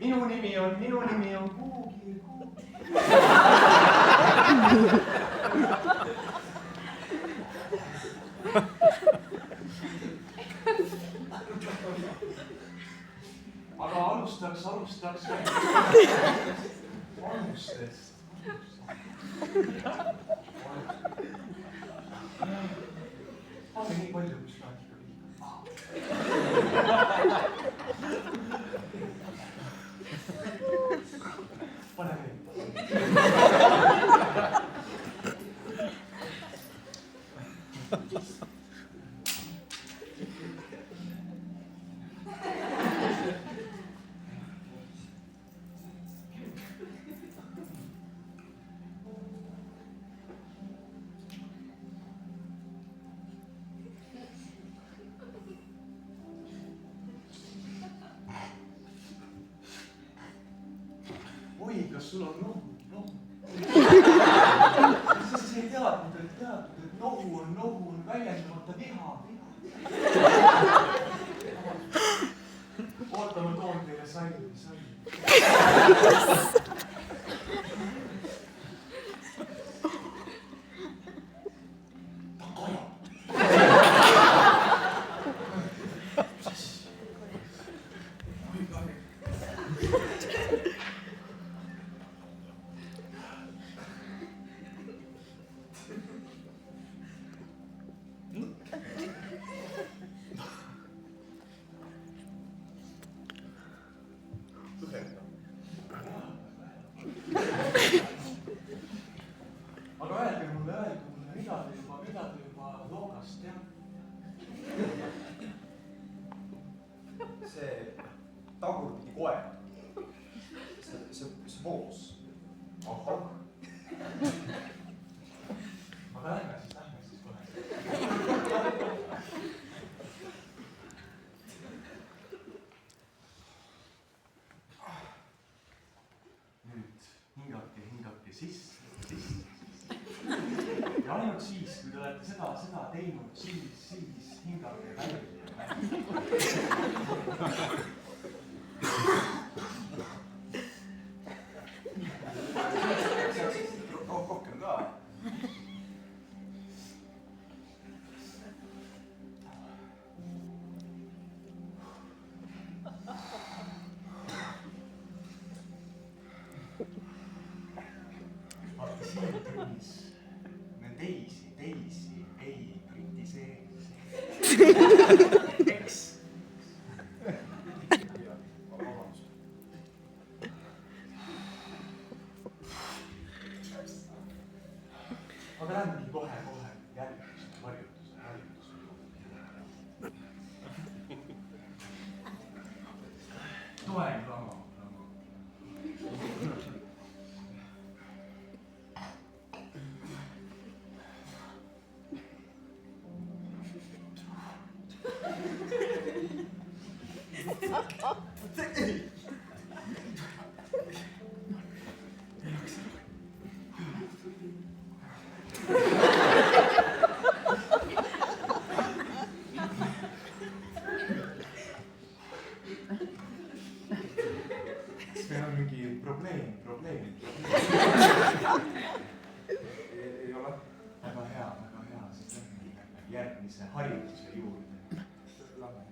Minu nimi on Kuugi. Aga alustaks alustest. Pane nii palju, mis rääkida liiga. Pane veel. Oi, kas sul on nohu? Kas sa ei teadnud, et nohu on väljendamata viha? Oota, ma toon teile salmi. Ta kajab. Oi, kahju. Aga öelge mulle, mida te juba loogast teate? See tagurpidi koer. See voos. Ahah. Aga lähme siis kohe. Nüüd hingake sisse. Ja ainult siis, kui te olete seda teinud, siis hingake välja. Rohkem ka. Vaata siin tunnis me teisi ei kritiseeri. Eks? Aga lähmegi kohe järgmise harjutuse. Toeg Ramo. Meil on mingi probleem. Ei ole. Väga hea, siis lähme järgmise harjutuse juurde. Lähme.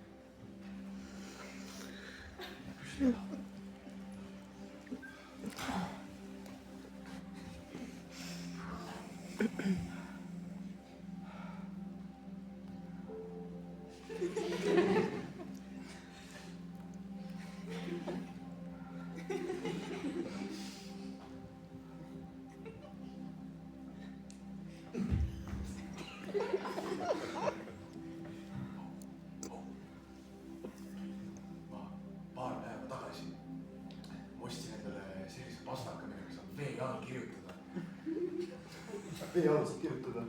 Paar päeva tagasi ma ostsin endale sellise pastaka, millega saab vee all kirjutada. Vee all saab kirjutada?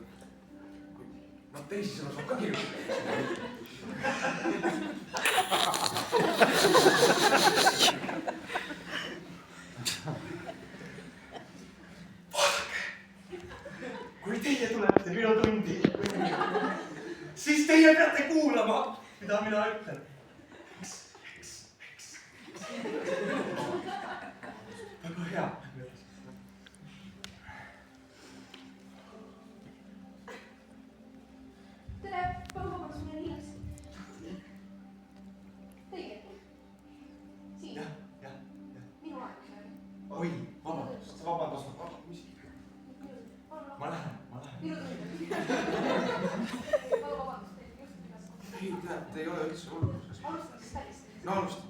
No teisisõnu saab ka kirjutada. Kui teie tulete minu tundi, siis teie peate kuulama, mida mina ütlen. Eks. vabandust, mis? Ma lähen. vabandust, teil just midagi. ei, tead, ei ole üldse hullu. Alustame siis täiesti. no alustame.